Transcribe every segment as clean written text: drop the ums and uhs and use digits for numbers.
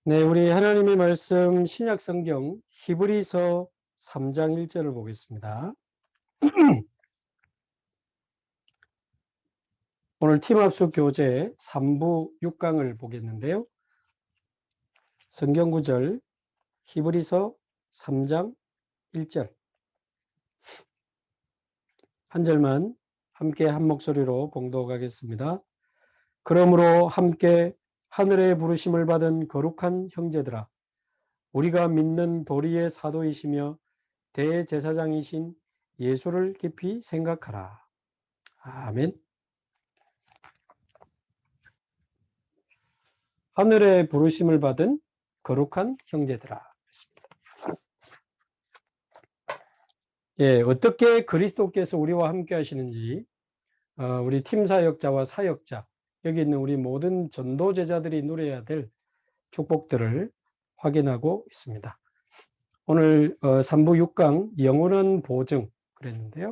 네, 우리 하나님의 말씀 신약 성경 히브리서 3장 1절을 보겠습니다. 오늘 팀합수 교재 3부 6강을 보겠는데요. 성경 구절 히브리서 3장 1절 한 절만 함께 한 목소리로 봉독하겠습니다. 그러므로 함께 하늘의 부르심을 받은 거룩한 형제들아, 우리가 믿는 도리의 사도이시며 대제사장이신 예수를 깊이 생각하라. 아멘. 하늘의 부르심을 받은 거룩한 형제들아. 예, 어떻게 그리스도께서 우리와 함께 하시는지 우리 팀 사역자와 사역자, 여기 있는 우리 모든 전도 제자들이 누려야 될 축복들을 확인하고 있습니다. 오늘 3부 6강 영원한 보증 그랬는데요.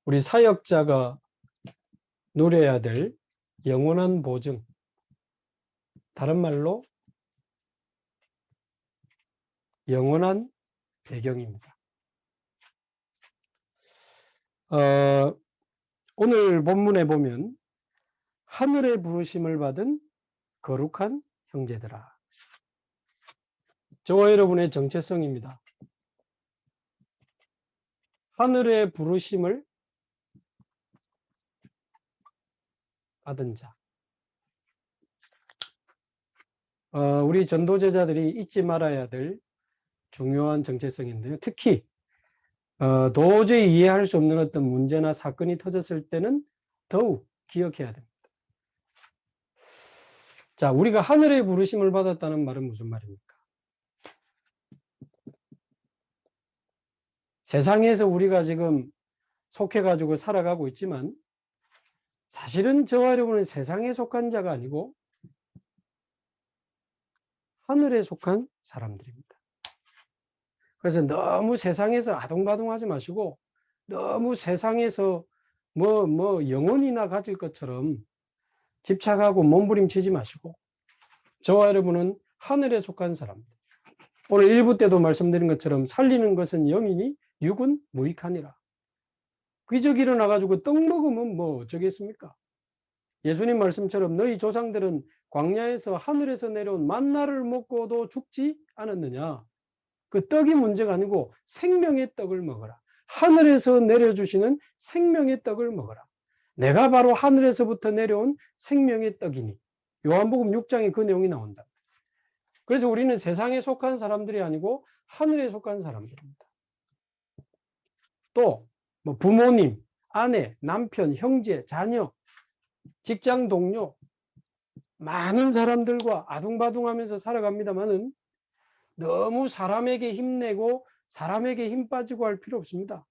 우리 사역자가 누려야 될 영원한 보증, 다른 말로 영원한 배경입니다. 오늘 본문에 보면 하늘의 부르심을 받은 거룩한 형제들아. 저와 여러분의 정체성입니다. 하늘의 부르심을 받은 자. 우리 전도제자들이 잊지 말아야 될 중요한 정체성인데요. 특히 도저히 이해할 수 없는 어떤 문제나 사건이 터졌을 때는 더욱 기억해야 됩니다. 자, 우리가 하늘의 부르심을 받았다는 말은 무슨 말입니까? 세상에서 우리가 지금 속해가지고 살아가고 있지만 사실은 저와 여러분은 세상에 속한 자가 아니고 하늘에 속한 사람들입니다. 그래서 너무 세상에서 아동바동하지 마시고 너무 세상에서 영혼이나 가질 것처럼 집착하고 몸부림치지 마시고 저와 여러분은 하늘에 속한 사람들. 오늘 1부 때도 말씀드린 것처럼 살리는 것은 영이니 육은 무익하니라. 귀족 일어나가지고 떡 먹으면 뭐 어쩌겠습니까? 예수님 말씀처럼 너희 조상들은 광야에서 하늘에서 내려온 만나를 먹고도 죽지 않았느냐. 그 떡이 문제가 아니고 생명의 떡을 먹어라. 하늘에서 내려주시는 생명의 떡을 먹어라. 내가 바로 하늘에서부터 내려온 생명의 떡이니. 요한복음 6장에 그 내용이 나온다. 그래서 우리는 세상에 속한 사람들이 아니고 하늘에 속한 사람들입니다. 또 뭐 부모님, 아내, 남편, 형제, 자녀, 직장 동료 많은 사람들과 아둥바둥하면서 살아갑니다만은 너무 사람에게 힘내고 사람에게 힘 빠지고 할 필요 없습니다.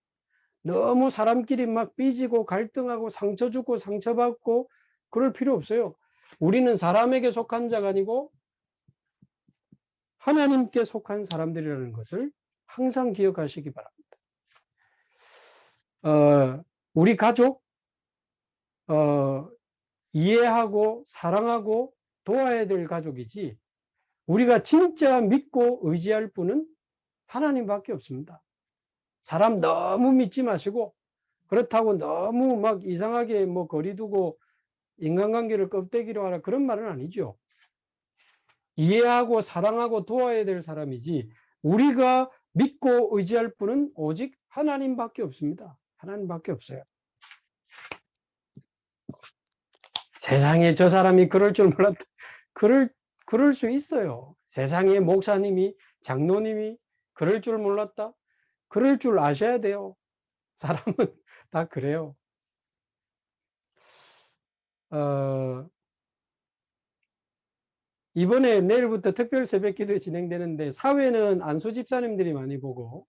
너무 사람끼리 막 삐지고 갈등하고 상처 주고 상처받고 그럴 필요 없어요. 우리는 사람에게 속한 자가 아니고 하나님께 속한 사람들이라는 것을 항상 기억하시기 바랍니다. 우리 가족 이해하고 사랑하고 도와야 될 가족이지 우리가 진짜 믿고 의지할 분은 하나님밖에 없습니다. 사람 너무 믿지 마시고 그렇다고 너무 막 이상하게 뭐 거리두고 인간관계를 껍데기로 하라 그런 말은 아니죠. 이해하고 사랑하고 도와야 될 사람이지 우리가 믿고 의지할 분은 오직 하나님밖에 없습니다. 하나님밖에 없어요. 세상에 저 사람이 그럴 줄 몰랐다. 그럴 수 있어요. 세상에 목사님이 장로님이 그럴 줄 몰랐다. 그럴 줄 아셔야 돼요. 사람은 다 그래요. 이번에 내일부터 특별 새벽 기도 진행되는데 사회는 안수 집사님들이 많이 보고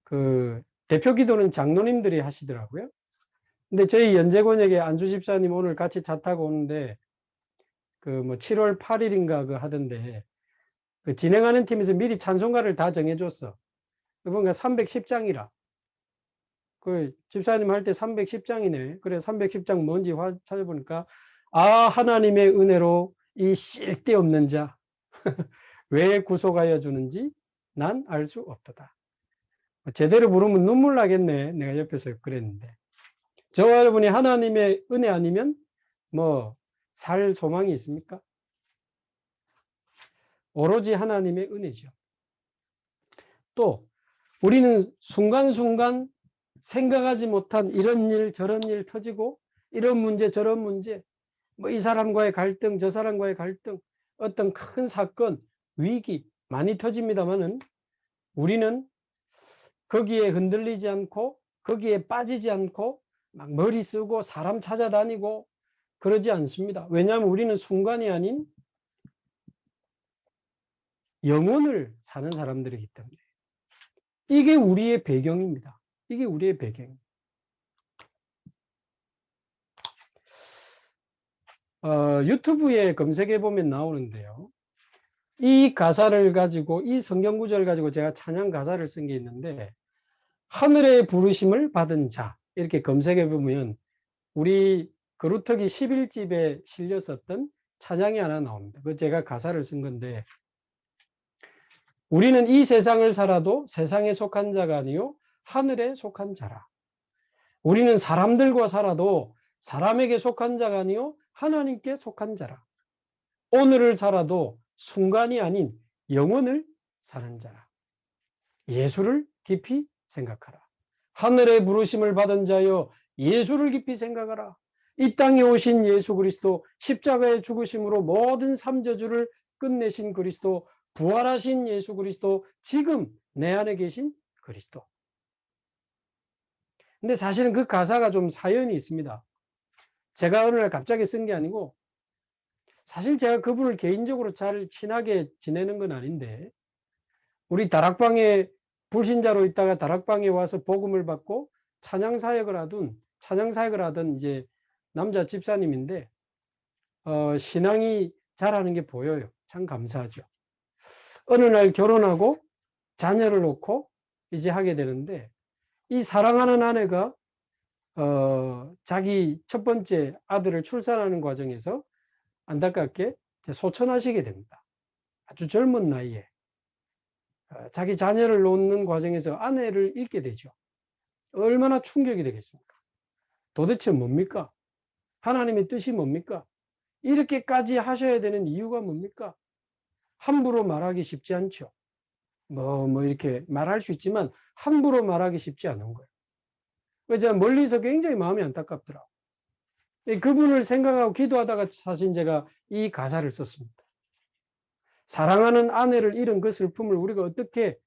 그 대표 기도는 장로님들이 하시더라고요. 근데 저희 연제권역에 안수 집사님 오늘 같이 차 타고 오는데 그 뭐 7월 8일인가 그 하던데 그 진행하는 팀에서 미리 찬송가를 다 정해줬어. 그러니까 310장이라. 그 집사님 할 때 310장이네. 그래 310장 뭔지 찾아보니까 하나님의 은혜로 이 쓸데없는 자 왜 구속하여 주는지 난 알 수 없도다. 제대로 부르면 눈물 나겠네. 내가 옆에서 그랬는데. 저와 여러분이 하나님의 은혜 아니면 뭐 살 소망이 있습니까? 오로지 하나님의 은혜죠. 또 우리는 순간순간 생각하지 못한 이런 일 저런 일 터지고 이런 문제 저런 문제 뭐 이 사람과의 갈등 저 사람과의 갈등 어떤 큰 사건 위기 많이 터집니다마는 우리는 거기에 흔들리지 않고 거기에 빠지지 않고 막 머리 쓰고 사람 찾아다니고 그러지 않습니다. 왜냐하면 우리는 순간이 아닌 영혼을 사는 사람들이기 때문에 이게 우리의 배경입니다. 이게 우리의 배경입니다. 유튜브에 검색해 보면 나오는데요. 이 가사를 가지고 이 성경 구절을 가지고 제가 찬양 가사를 쓴 게 있는데 하늘의 부르심을 받은 자 이렇게 검색해 보면 우리 거루터기 11집에 실렸었던 찬양이 하나 나옵니다. 그 제가 가사를 쓴 건데 우리는 이 세상을 살아도 세상에 속한 자가 아니요 하늘에 속한 자라. 우리는 사람들과 살아도 사람에게 속한 자가 아니요 하나님께 속한 자라. 오늘을 살아도 순간이 아닌 영원을 사는 자라. 예수를 깊이 생각하라. 하늘의 부르심을 받은 자여 예수를 깊이 생각하라. 이 땅에 오신 예수 그리스도 십자가의 죽으심으로 모든 삼저주를 끝내신 그리스도 부활하신 예수 그리스도 지금 내 안에 계신 그리스도. 근데 사실은 그 가사가 좀 사연이 있습니다. 제가 어느 날 갑자기 쓴 게 아니고 사실 제가 그분을 개인적으로 잘 친하게 지내는 건 아닌데 우리 다락방에 불신자로 있다가 다락방에 와서 복음을 받고 찬양사역을 하던 이제 남자 집사님인데 신앙이 잘하는 게 보여요. 참 감사하죠. 어느 날 결혼하고 자녀를 놓고 이제 하게 되는데 이 사랑하는 아내가 자기 첫 번째 아들을 출산하는 과정에서 안타깝게 소천하시게 됩니다. 아주 젊은 나이에 자기 자녀를 놓는 과정에서 아내를 잃게 되죠. 얼마나 충격이 되겠습니까? 도대체 뭡니까? 하나님의 뜻이 뭡니까? 이렇게까지 하셔야 되는 이유가 뭡니까? 함부로 말하기 쉽지 않죠. 뭐 이렇게 말할 수 있지만 함부로 말하기 쉽지 않은 거예요. 그래서 멀리서 굉장히 마음이 안타깝더라고요. 그분을 생각하고 기도하다가 사실 제가 이 가사를 썼습니다. 사랑하는 아내를 잃은 그 슬픔을 우리가 어떻게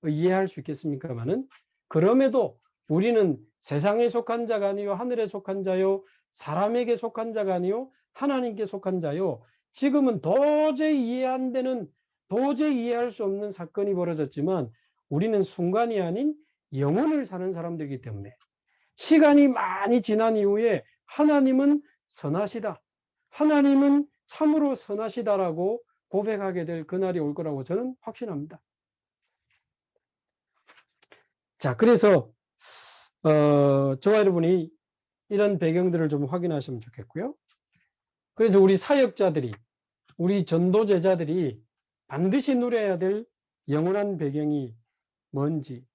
이해할 수 있겠습니까마는 그럼에도 우리는 세상에 속한 자가 아니요 하늘에 속한 자요 사람에게 속한 자가 아니요 하나님께 속한 자요. 지금은 도저히 이해 안 되는 도저히 이해할 수 없는 사건이 벌어졌지만 우리는 순간이 아닌 영혼을 사는 사람들이기 때문에 시간이 많이 지난 이후에 하나님은 선하시다. 하나님은 참으로 선하시다라고 고백하게 될 그날이 올 거라고 저는 확신합니다. 자, 그래서 저와 여러분이 이런 배경들을 좀 확인하시면 좋겠고요. 그래서 우리 사역자들이 우리 전도제자들이 반드시 누려야 될 영원한 배경이 뭔지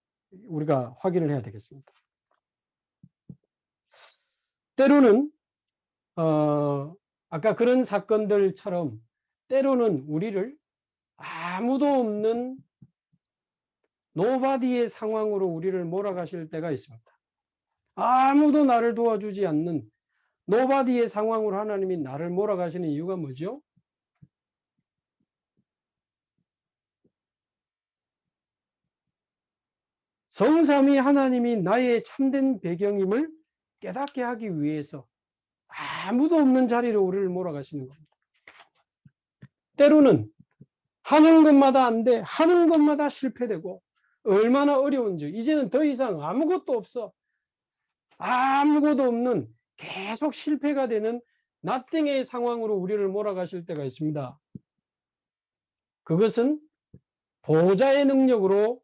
우리가 확인을 해야 되겠습니다. 때로는 아까 그런 사건들처럼 때로는 우리를 아무도 없는 노바디의 상황으로 우리를 몰아가실 때가 있습니다. 아무도 나를 도와주지 않는 노바디의 상황으로 하나님이 나를 몰아가시는 이유가 뭐죠? 성삼위 하나님이 나의 참된 배경임을 깨닫게 하기 위해서 아무도 없는 자리로 우리를 몰아가시는 겁니다. 때로는 하는 것마다 안 돼. 하는 것마다 실패되고 얼마나 어려운지 이제는 더 이상 아무것도 없어. 아무것도 없는 계속 실패가 되는 나땡의 상황으로 우리를 몰아가실 때가 있습니다. 그것은 보호자의 능력으로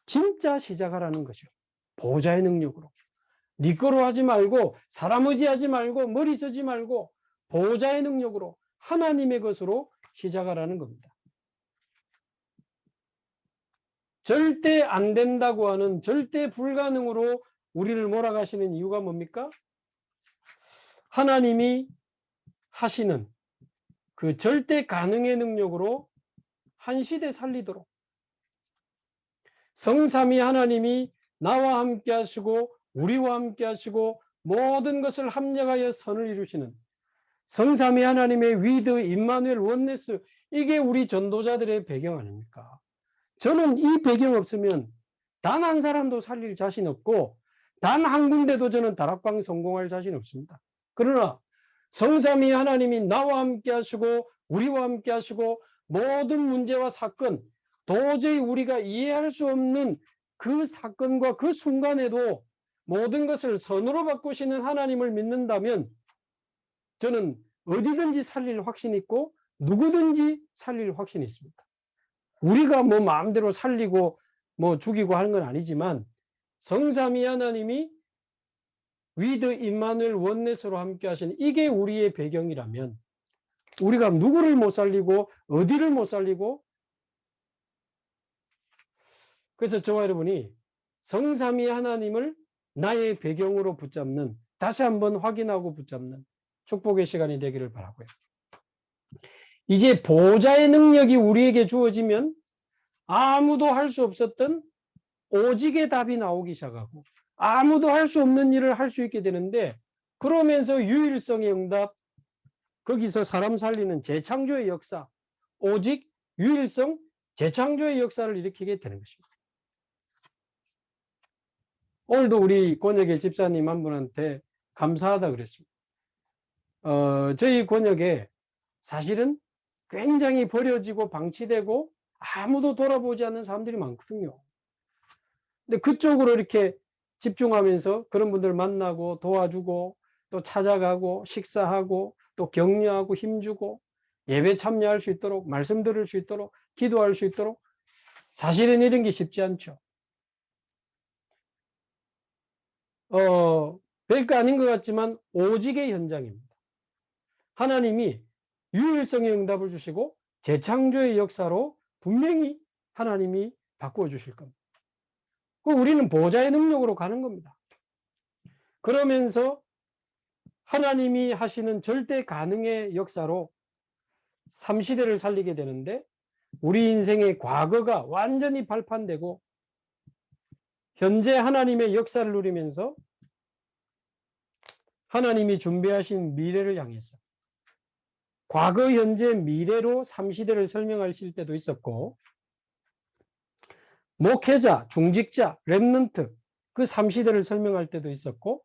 진짜 시작하라는 것이요. 보호자의 능력으로. 네 거로 하지 말고 사람 의지하지 말고 머리 쓰지 말고 보호자의 능력으로 하나님의 것으로 시작하라는 겁니다. 절대 안 된다고 하는 절대 불가능으로 우리를 몰아가시는 이유가 뭡니까? 하나님이 하시는 그 절대 가능의 능력으로 한 시대 살리도록 성삼위 하나님이 나와 함께 하시고 우리와 함께 하시고 모든 것을 합력하여 선을 이루시는 성삼위 하나님의 위드 임마누엘 원네스, 이게 우리 전도자들의 배경 아닙니까? 저는 이 배경 없으면 단 한 사람도 살릴 자신 없고 단 한 군데도 저는 다락방 성공할 자신 없습니다. 그러나 성삼위 하나님이 나와 함께 하시고 우리와 함께 하시고 모든 문제와 사건, 도저히 우리가 이해할 수 없는 그 사건과 그 순간에도 모든 것을 선으로 바꾸시는 하나님을 믿는다면 저는 어디든지 살릴 확신이 있고 누구든지 살릴 확신이 있습니다. 우리가 뭐 마음대로 살리고 뭐 죽이고 하는 건 아니지만 성삼위 하나님이 위드 임마누엘 원네스로 함께 하시는 이게 우리의 배경이라면 우리가 누구를 못 살리고 어디를 못 살리고, 그래서 저와 여러분이 성삼위 하나님을 나의 배경으로 붙잡는, 다시 한번 확인하고 붙잡는 축복의 시간이 되기를 바라고요. 이제 보호자의 능력이 우리에게 주어지면 아무도 할 수 없었던 오직의 답이 나오기 시작하고 아무도 할 수 없는 일을 할 수 있게 되는데, 그러면서 유일성의 응답, 거기서 사람 살리는 재창조의 역사, 오직 유일성 재창조의 역사를 일으키게 되는 것입니다. 오늘도 우리 권역의 집사님 한 분한테 감사하다 그랬습니다. 저희 권역에 사실은 굉장히 버려지고 방치되고 아무도 돌아보지 않는 사람들이 많거든요. 근데 그쪽으로 이렇게 집중하면서 그런 분들 만나고 도와주고 또 찾아가고 식사하고 또 격려하고 힘주고 예배 참여할 수 있도록, 말씀 들을 수 있도록, 기도할 수 있도록, 사실은 이런 게 쉽지 않죠. 별거 아닌 것 같지만 오직의 현장입니다. 하나님이 유일성의 응답을 주시고 재창조의 역사로 분명히 하나님이 바꾸어 주실 겁니다. 우리는 보호자의 능력으로 가는 겁니다. 그러면서 하나님이 하시는 절대 가능의 역사로 3시대를 살리게 되는데, 우리 인생의 과거가 완전히 발판되고 현재 하나님의 역사를 누리면서 하나님이 준비하신 미래를 향해서 과거, 현재, 미래로 3시대를 설명하실 때도 있었고, 목회자, 중직자, 렘넌트 그 3시대를 설명할 때도 있었고,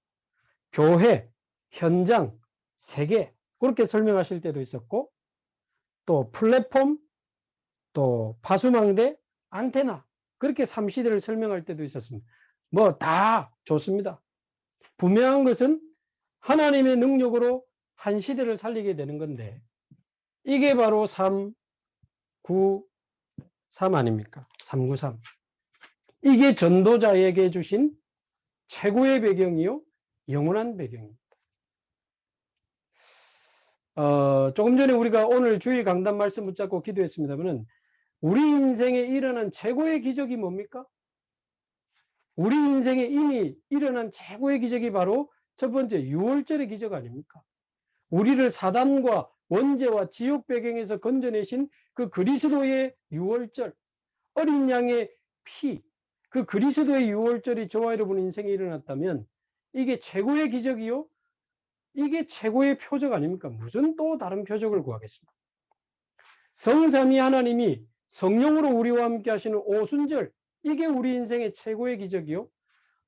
교회, 현장, 세계 그렇게 설명하실 때도 있었고, 또 플랫폼, 또 파수망대, 안테나 그렇게 3시대를 설명할 때도 있었습니다. 뭐 다 좋습니다. 분명한 것은 하나님의 능력으로 한 시대를 살리게 되는 건데, 이게 바로 393 아닙니까? 393. 이게 전도자에게 주신 최고의 배경이요 영원한 배경입니다. 조금 전에 우리가 오늘 주일 강단 말씀 붙잡고 기도했습니다만은, 우리 인생에 일어난 최고의 기적이 뭡니까? 우리 인생에 이미 일어난 최고의 기적이 바로 첫 번째 유월절의 기적 아닙니까? 우리를 사단과 원죄와 지옥 배경에서 건져내신 그 그리스도의 유월절, 어린 양의 피, 그 그리스도의 유월절이 저와 여러분 인생에 일어났다면 이게 최고의 기적이요, 이게 최고의 표적 아닙니까? 무슨 또 다른 표적을 구하겠습니까? 성삼위 하나님이 성령으로 우리와 함께 하시는 오순절, 이게 우리 인생의 최고의 기적이요,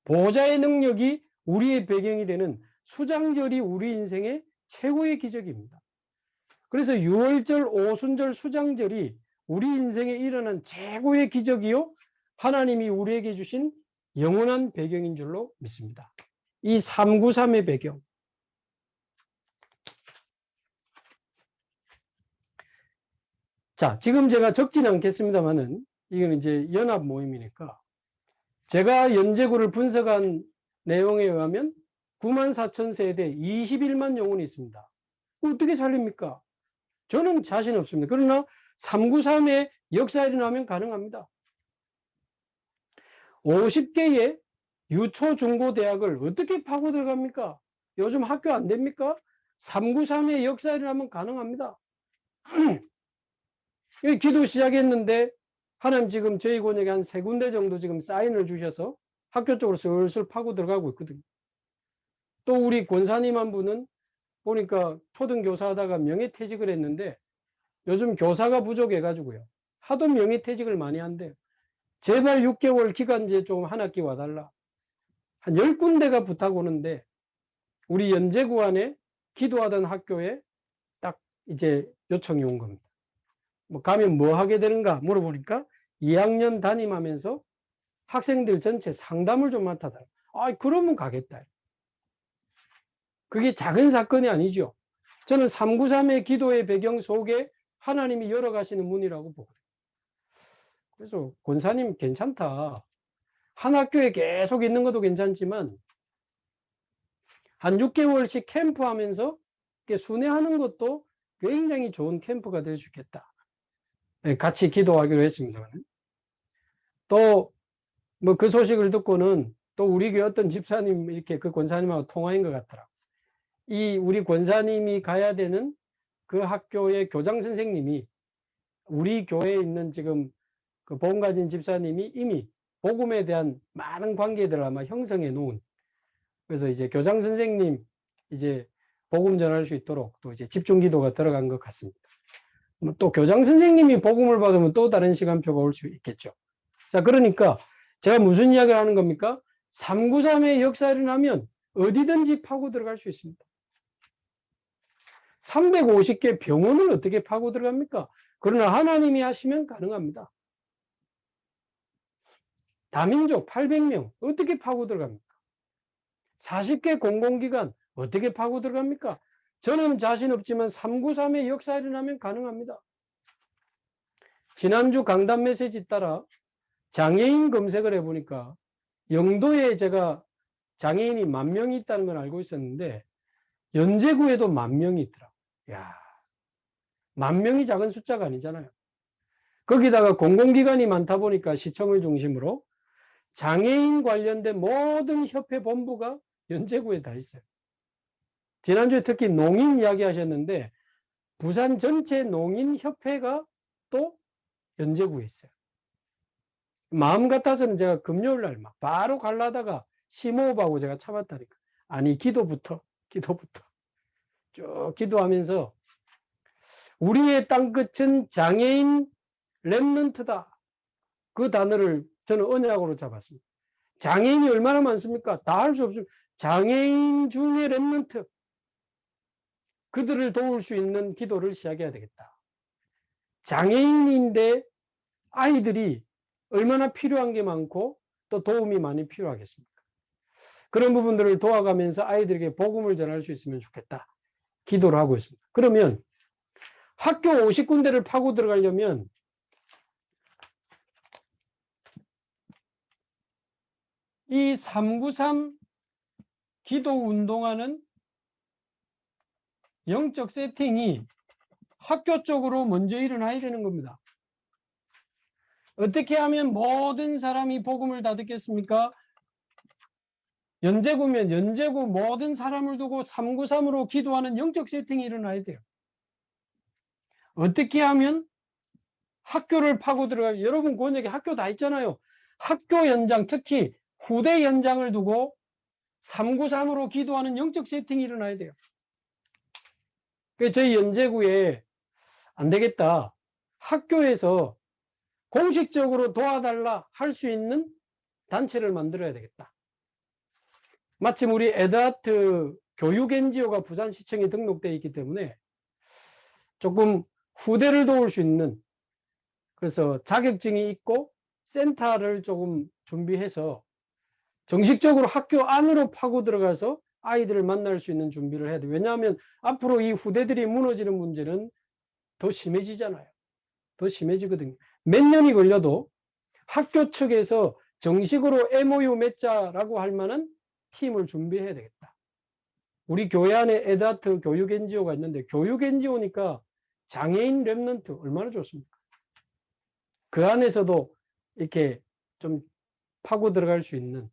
보호자의 능력이 우리의 배경이 되는 수장절이 우리 인생의 최고의 기적입니다. 그래서 유월절, 오순절, 수장절이 우리 인생에 일어난 최고의 기적이요 하나님이 우리에게 주신 영원한 배경인 줄로 믿습니다. 이 393의 배경, 자, 지금 제가 적진 않겠습니다만은 이건 이제 연합 모임이니까 제가 연제구를 분석한 내용에 의하면 94,000세대 21만 영혼이 있습니다. 어떻게 살립니까? 저는 자신 없습니다. 그러나 393의 역사일이 나면 가능합니다. 50개의 유초, 중고 대학을 어떻게 파고 들어갑니까? 요즘 학교 안 됩니까? 393의 역사일이 나면 가능합니다. 여기 기도 시작했는데 하나님 지금 저희 권역에 한 3군데 정도 지금 사인을 주셔서 학교 쪽으로 슬슬 파고 들어가고 있거든요. 또 우리 권사님 한 분은 보니까 초등교사 하다가 명예퇴직을 했는데 요즘 교사가 부족해가지고요. 하도 명예퇴직을 많이 한대요. 제발 6개월 기간제 좀 한 학기 와달라. 한 10군데가 부탁 오는데 우리 연제구 안에 기도하던 학교에 딱 이제 요청이 온 겁니다. 뭐 가면 뭐 하게 되는가 물어보니까 2학년 담임하면서 학생들 전체 상담을 좀 맡아달라. 아, 그러면 가겠다. 그게 작은 사건이 아니죠. 저는 393의 기도의 배경 속에 하나님이 열어가시는 문이라고 보거든요. 그래서 권사님 괜찮다. 한 학교에 계속 있는 것도 괜찮지만 한 6개월씩 캠프하면서 순회하는 것도 굉장히 좋은 캠프가 될 수 있겠다. 같이 기도하기로 했습니다. 또 뭐 그 소식을 듣고는 또 우리 교회 어떤 집사님 이렇게 그 권사님하고 통화인 것 같더라. 이 우리 권사님이 가야 되는 그 학교의 교장 선생님이 우리 교회에 있는 지금 그 복음 가진 집사님이 이미 복음에 대한 많은 관계들을 아마 형성해 놓은, 그래서 이제 교장 선생님 이제 복음 전할 수 있도록 또 이제 집중 기도가 들어간 것 같습니다. 또 교장 선생님이 복음을 받으면 또 다른 시간표가 올 수 있겠죠. 자, 그러니까 제가 무슨 이야기를 하는 겁니까? 393의 역사를 나면 어디든지 파고 들어갈 수 있습니다. 350개 병원을 어떻게 파고 들어갑니까? 그러나 하나님이 하시면 가능합니다. 다민족 800명 어떻게 파고 들어갑니까? 40개 공공기관 어떻게 파고 들어갑니까? 저는 자신 없지만 393의 역사를 일어나면 가능합니다. 지난주 강단 메시지 따라 장애인 검색을 해보니까 영도에 제가 장애인이 10,000명이 있다는 걸 알고 있었는데 연제구에도 10,000명이 있더라. 야, 10,000명이 작은 숫자가 아니잖아요. 거기다가 공공기관이 많다 보니까 시청을 중심으로 장애인 관련된 모든 협회 본부가 연제구에 다 있어요. 지난주에 특히 농인 이야기 하셨는데 부산 전체 농인협회가 또 연제구에 있어요. 마음 같아서는 제가 금요일 날 막 바로 가려다가 심호흡하고 제가 참았다니까. 아니, 기도부터 쭉 기도하면서 우리의 땅끝은 장애인 렘넌트다. 그 단어를 저는 언약으로 잡았습니다. 장애인이 얼마나 많습니까? 다 할 수 없습니다. 장애인 중에 렘넌트. 그들을 도울 수 있는 기도를 시작해야 되겠다. 장애인인데 아이들이 얼마나 필요한 게 많고 또 도움이 많이 필요하겠습니까? 그런 부분들을 도와가면서 아이들에게 복음을 전할 수 있으면 좋겠다. 기도를 하고 있습니다. 그러면 학교 50군데를 파고 들어가려면 이 393 기도 운동하는 영적 세팅이 학교 쪽으로 먼저 일어나야 되는 겁니다. 어떻게 하면 모든 사람이 복음을 다 듣겠습니까? 연제구면 연제구 모든 사람을 두고 393으로 기도하는 영적 세팅이 일어나야 돼요. 어떻게 하면 학교를 파고 들어가요? 여러분 권역에 학교 다 있잖아요. 학교 연장, 특히 후대 연장을 두고 393으로 기도하는 영적 세팅이 일어나야 돼요. 그래서 저희 연제구에 안 되겠다. 학교에서 공식적으로 도와달라 할 수 있는 단체를 만들어야 되겠다. 마침 우리 에드하트 교육 NGO가 부산시청에 등록되어 있기 때문에 조금 후대를 도울 수 있는, 그래서 자격증이 있고 센터를 조금 준비해서 정식적으로 학교 안으로 파고 들어가서 아이들을 만날 수 있는 준비를 해야 돼요. 왜냐하면 앞으로 이 후대들이 무너지는 문제는 더 심해지잖아요. 더 심해지거든요. 몇 년이 걸려도 학교 측에서 정식으로 MOU 맺자라고 할 만한 팀을 준비해야 되겠다. 우리 교회 안에 에다트 교육 NGO가 있는데 교육 NGO니까 장애인 랩런트 얼마나 좋습니까? 그 안에서도 이렇게 좀 파고 들어갈 수 있는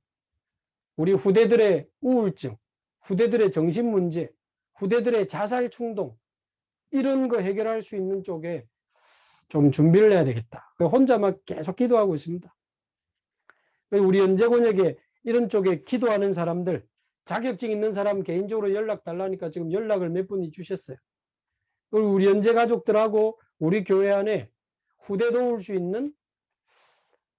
우리 후대들의 우울증, 후대들의 정신문제, 후대들의 자살 충동 이런 거 해결할 수 있는 쪽에 좀 준비를 해야 되겠다. 혼자 막 계속 기도하고 있습니다. 우리 연재권역에 이런 쪽에 기도하는 사람들, 자격증 있는 사람 개인적으로 연락 달라니까 지금 연락을 몇 분이 주셨어요. 그리고 우리 연재 가족들하고 우리 교회 안에 후대 도울 수 있는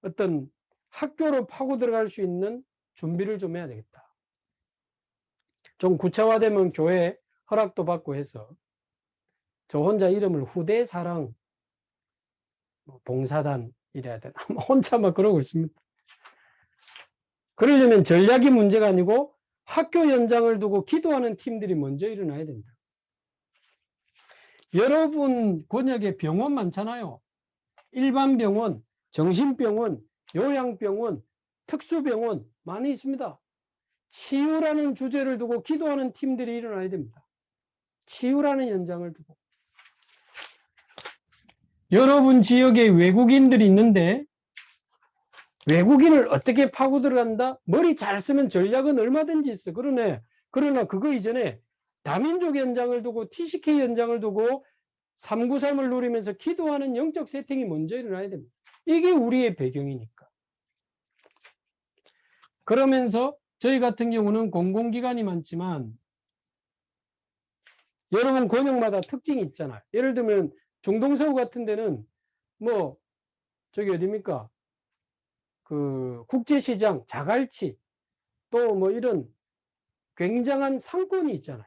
어떤 학교로 파고 들어갈 수 있는 준비를 좀 해야 되겠다. 좀 구체화되면 교회 허락도 받고 해서 저 혼자 이름을 후대사랑 봉사단 이래야 되나 혼자 막 그러고 있습니다. 그러려면 전략이 문제가 아니고 학교 연장을 두고 기도하는 팀들이 먼저 일어나야 된다. 여러분 권역에 병원 많잖아요. 일반 병원, 정신병원, 요양병원, 특수병원 많이 있습니다. 치유라는 주제를 두고 기도하는 팀들이 일어나야 됩니다. 치유라는 연장을 두고. 여러분 지역에 외국인들이 있는데 외국인을 어떻게 파고 들어간다? 머리 잘 쓰면 전략은 얼마든지 있어. 그러나 그거 이전에 다민족 연장을 두고 TCK 연장을 두고 393을 누리면서 기도하는 영적 세팅이 먼저 일어나야 됩니다. 이게 우리의 배경이니까. 그러면서 저희 같은 경우는 공공기관이 많지만 여러분 권역마다 특징이 있잖아요. 예를 들면 중동서구 같은 데는 뭐 저기 어디입니까? 그 국제시장, 자갈치 또 뭐 이런 굉장한 상권이 있잖아요.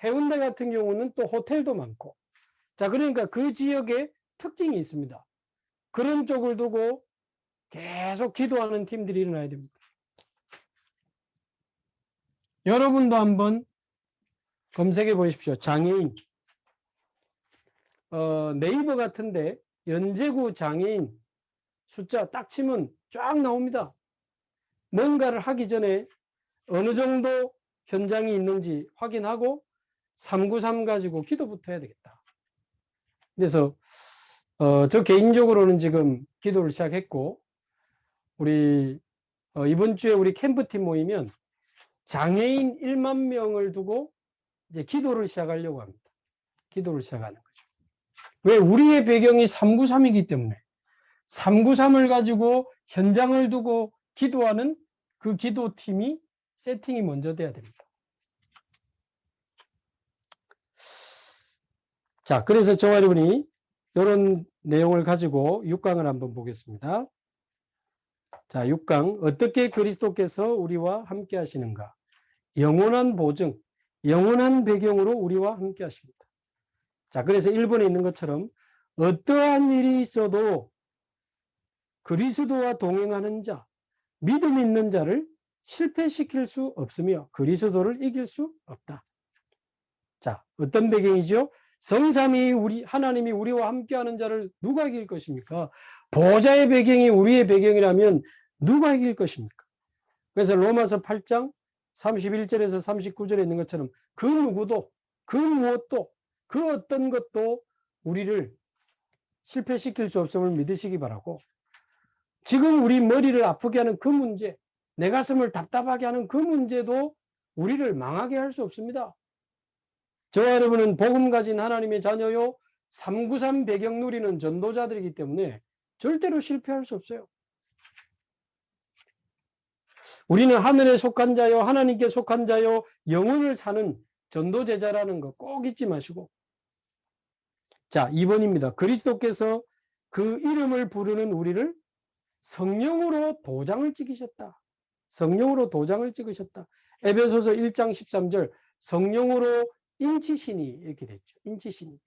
해운대 같은 경우는 또 호텔도 많고. 자, 그러니까 그 지역에 특징이 있습니다. 그런 쪽을 두고 계속 기도하는 팀들이 일어나야 됩니다. 여러분도 한번 검색해 보십시오. 장애인. 네이버 같은데 연제구 장애인 숫자 딱 치면 쫙 나옵니다. 뭔가를 하기 전에 어느 정도 현장이 있는지 확인하고 393 가지고 기도부터 해야 되겠다. 그래서 저 개인적으로는 지금 기도를 시작했고 우리 이번 주에 우리 캠프팀 모이면 장애인 1만 명을 두고 이제 기도를 시작하려고 합니다. 기도를 시작하는 거죠. 왜? 우리의 배경이 393이기 때문에 393을 가지고 현장을 두고 기도하는 그 기도팀이 세팅이 먼저 돼야 됩니다. 자, 그래서 저와 여러분이 이런 내용을 가지고 6강을 한번 보겠습니다. 자, 6강. 어떻게 그리스도께서 우리와 함께 하시는가? 영원한 보증, 영원한 배경으로 우리와 함께 하십니다. 자, 그래서 1번에 있는 것처럼 어떠한 일이 있어도 그리스도와 동행하는 자, 믿음 있는 자를 실패시킬 수 없으며 그리스도를 이길 수 없다. 자, 어떤 배경이죠? 성삼위 하나님이 우리와 함께하는 자를 누가 이길 것입니까? 보좌의 배경이 우리의 배경이라면 누가 이길 것입니까? 그래서 로마서 8장 31절에서 39절에 있는 것처럼 그 누구도 그 무엇도 그 어떤 것도 우리를 실패시킬 수 없음을 믿으시기 바라고, 지금 우리 머리를 아프게 하는 그 문제, 내 가슴을 답답하게 하는 그 문제도 우리를 망하게 할 수 없습니다. 저와 여러분은 복음 가진 하나님의 자녀요 393 배경 누리는 전도자들이기 때문에 절대로 실패할 수 없어요. 우리는 하늘에 속한 자요 하나님께 속한 자요 영혼을 사는 전도제자라는 거 꼭 잊지 마시고. 자, 2번입니다. 그리스도께서 그 이름을 부르는 우리를 성령으로 도장을 찍으셨다. 성령으로 도장을 찍으셨다. 에베소서 1장 13절 성령으로 인치시니 이렇게 됐죠. 인치시니.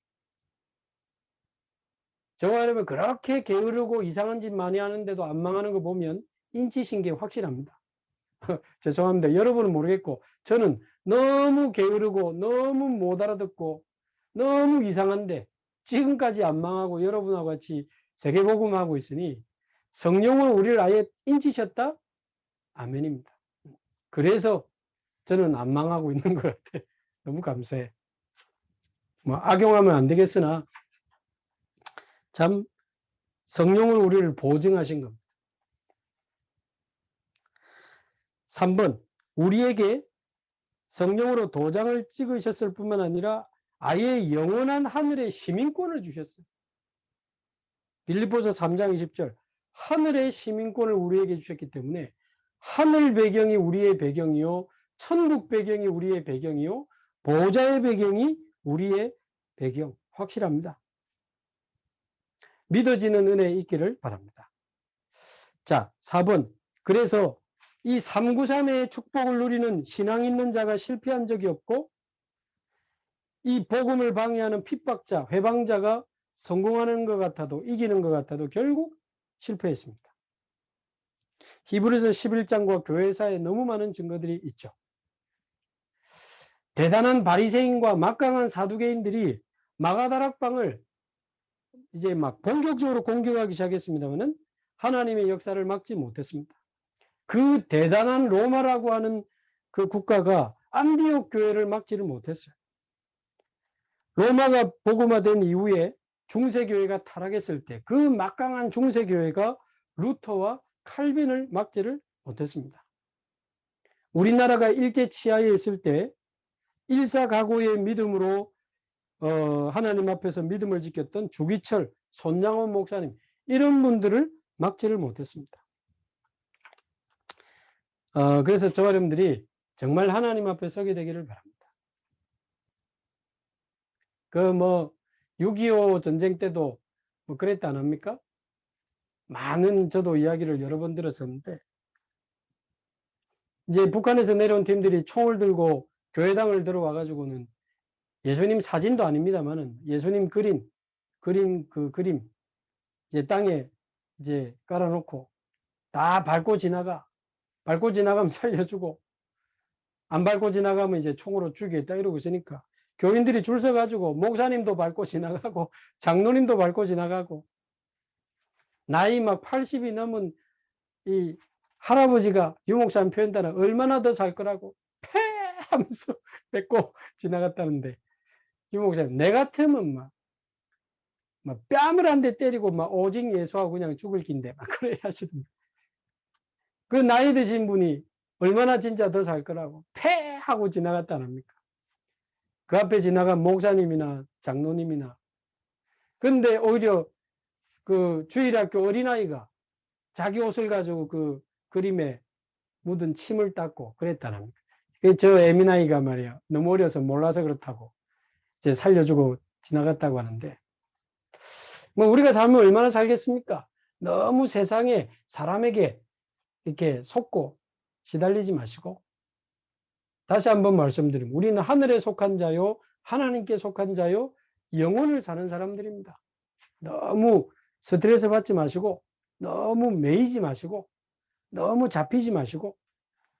저와 여러분 그렇게 게으르고 이상한 짓 많이 하는데도 안 망하는 거 보면 인치신 게 확실합니다. 죄송합니다. 여러분은 모르겠고 저는 너무 게으르고 너무 못 알아듣고 너무 이상한데 지금까지 안 망하고 여러분하고 같이 세계복음하고 있으니 성령은 우리를 아예 인치셨다? 아멘입니다. 그래서 저는 안 망하고 있는 것 같아. 너무 감사해. 뭐 악용하면 안 되겠으나 참 성령으로 우리를 보증하신 겁니다. 3번, 우리에게 성령으로 도장을 찍으셨을 뿐만 아니라 아예 영원한 하늘의 시민권을 주셨어요. 빌립보서 3장 20절, 하늘의 시민권을 우리에게 주셨기 때문에 하늘 배경이 우리의 배경이요, 천국 배경이 우리의 배경이요, 보좌의 배경이 우리의 배경, 확실합니다. 믿어지는 은혜 있기를 바랍니다. 자, 4번, 그래서 이 393의 축복을 누리는 신앙 있는 자가 실패한 적이 없고 이 복음을 방해하는 핍박자, 회방자가 성공하는 것 같아도 이기는 것 같아도 결국 실패했습니다. 히브리서 11장과 교회사에 너무 많은 증거들이 있죠. 대단한 바리새인과 막강한 사두개인들이 마가다락방을 이제 막 본격적으로 공격하기 시작했습니다만은 하나님의 역사를 막지 못했습니다. 그 대단한 로마라고 하는 그 국가가 안디옥 교회를 막지를 못했어요. 로마가 복음화된 이후에 중세교회가 타락했을 때 그 막강한 중세교회가 루터와 칼빈을 막지를 못했습니다. 우리나라가 일제 치하에 있을 때 일사각오의 믿음으로 하나님 앞에서 믿음을 지켰던 주기철, 손양원 목사님 이런 분들을 막지를 못했습니다. 그래서 저와 여러분들이 정말 하나님 앞에 서게 되기를 바랍니다. 6.25 전쟁 때도 뭐 그랬다 안 합니까? 많은 저도 이야기를 여러 번 들었었는데 이제 북한에서 내려온 팀들이 총을 들고 교회당을 들어와 가지고는 예수님 사진도 아닙니다만은 예수님 그림 이제 땅에 이제 깔아놓고 다 밟고 지나가면 살려주고 안 밟고 지나가면 이제 총으로 죽이겠다 이러고 있으니까 교인들이 줄 서가지고 목사님도 밟고 지나가고 장로님도 밟고 지나가고 나이 막 80이 넘은 이 할아버지가 유목사님 표현 따라 얼마나 더 살 거라고 패 하면서 뺏고 지나갔다는데 유목사님 내 같으면 막 뺨을 한 대 때리고 막 오직 예수하고 그냥 죽을 긴데 막 그래 하시던데 그 나이 드신 분이 얼마나 진짜 더 살 거라고 패 하고 지나갔다 합니까? 그 앞에 지나간 목사님이나 장로님이나 근데 오히려 그 주일학교 어린아이가 자기 옷을 가지고 그 그림에 묻은 침을 닦고 그랬다랍니다. 저 애미나이가 말이야 너무 어려서 몰라서 그렇다고 이제 살려주고 지나갔다고 하는데 뭐 우리가 살면 얼마나 살겠습니까? 너무 세상에 사람에게 이렇게 속고 시달리지 마시고 다시 한번 말씀드립니다. 우리는 하늘에 속한 자요 하나님께 속한 자요 영혼을 사는 사람들입니다. 너무 스트레스 받지 마시고 너무 매이지 마시고 너무 잡히지 마시고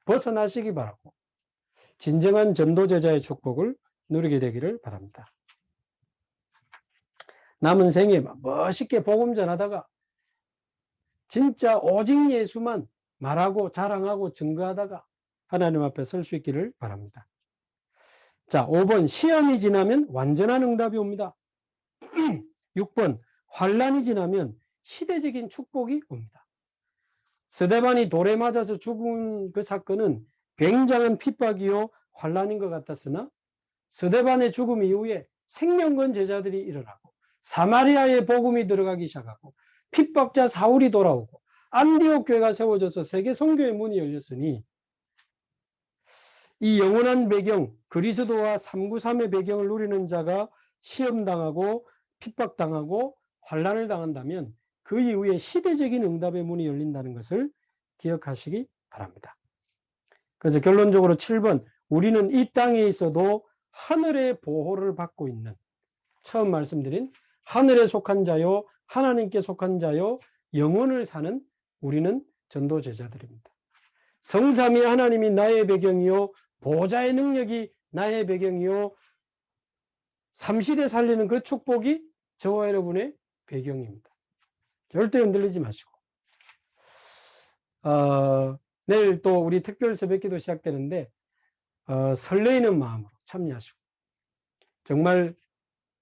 벗어나시기 바라고 진정한 전도제자의 축복을 누리게 되기를 바랍니다. 남은 생에 멋있게 복음 전하다가 진짜 오직 예수만 말하고 자랑하고 증거하다가 하나님 앞에 설 수 있기를 바랍니다. 자, 5번 시험이 지나면 완전한 응답이 옵니다. 6번 환란이 지나면 시대적인 축복이 옵니다. 스데반이 돌에 맞아서 죽은 그 사건은 굉장한 핍박이요 환란인 것 같았으나 스데반의 죽음 이후에 생명건 제자들이 일어나고 사마리아에 복음이 들어가기 시작하고 핍박자 사울이 돌아오고 안디옥 교회가 세워져서 세계 선교의 문이 열렸으니 이 영원한 배경 그리스도와 393의 배경을 누리는 자가 시험당하고 핍박당하고 환란을 당한다면 그 이후에 시대적인 응답의 문이 열린다는 것을 기억하시기 바랍니다. 그래서 결론적으로 7번 우리는 이 땅에 있어도 하늘의 보호를 받고 있는 처음 말씀드린 하늘에 속한 자요 하나님께 속한 자요 영혼을 사는 우리는 전도제자들입니다. 성삼위 하나님이 나의 배경이요 보좌의 능력이 나의 배경이요 삼시대 살리는 그 축복이 저와 여러분의 배경입니다. 절대 흔들리지 마시고 내일 또 우리 특별 새벽기도 시작되는데 설레이는 마음으로 참여하시고 정말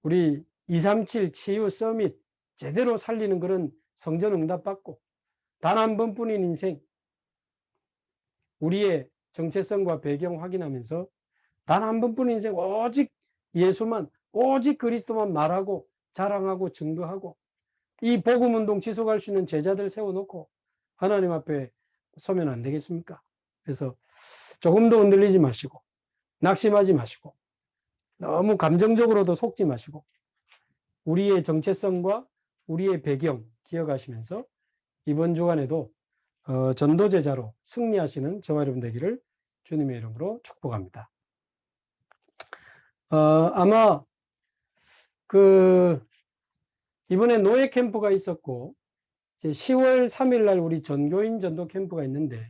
우리 237 치유 서밋 제대로 살리는 그런 성전 응답받고 단 한 번뿐인 인생 우리의 정체성과 배경 확인하면서 단 한 번뿐인 인생 오직 예수만 오직 그리스도만 말하고 자랑하고 증거하고 이 복음운동 지속할 수 있는 제자들 세워놓고 하나님 앞에 서면 안 되겠습니까? 그래서 조금도 흔들리지 마시고 낙심하지 마시고 너무 감정적으로도 속지 마시고 우리의 정체성과 우리의 배경 기억하시면서 이번 주간에도 전도제자로 승리하시는 저와 여러분 되기를 주님의 이름으로 축복합니다. 아마 이번에 노예 캠프가 있었고 이제 10월 3일 날 우리 전교인 전도 캠프가 있는데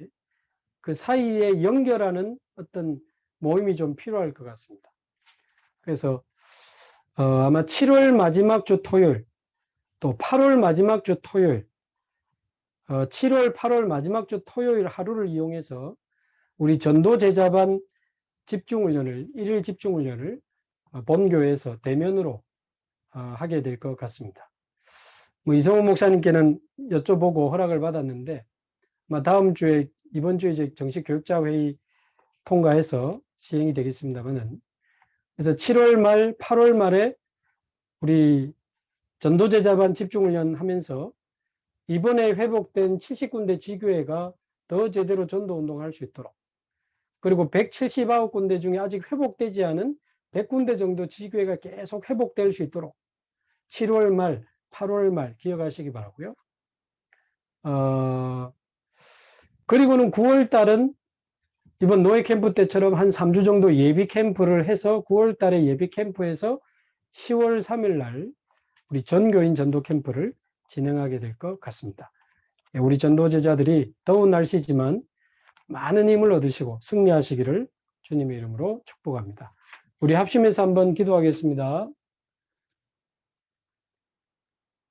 그 사이에 연결하는 어떤 모임이 좀 필요할 것 같습니다. 그래서 아마 7월 마지막 주 토요일 또 8월 마지막 주 토요일 7월 8월 마지막 주 토요일 하루를 이용해서 우리 전도제자반 집중훈련을 1일 집중훈련을 본교에서 대면으로 하게 될 것 같습니다. 뭐 이성호 목사님께는 여쭤보고 허락을 받았는데 다음 주에 이번 주에 이제 정식 교육자 회의 통과해서 시행이 되겠습니다만은 그래서 7월 말 8월 말에 우리 전도제자반 집중훈련 하면서 이번에 회복된 70군데 지교회가 더 제대로 전도운동을 할 수 있도록 그리고 179군데 중에 아직 회복되지 않은 100군데 정도 지교회가 계속 회복될 수 있도록 7월 말 8월 말 기억하시기 바라고요. 그리고는 9월 달은 이번 노예 캠프 때처럼 한 3주 정도 예비 캠프를 해서 9월 달에 예비 캠프에서 10월 3일 날 우리 전교인 전도 캠프를 진행하게 될 것 같습니다. 우리 전도 제자들이 더운 날씨지만 많은 힘을 얻으시고 승리하시기를 주님의 이름으로 축복합니다. 우리 합심해서 한번 기도하겠습니다.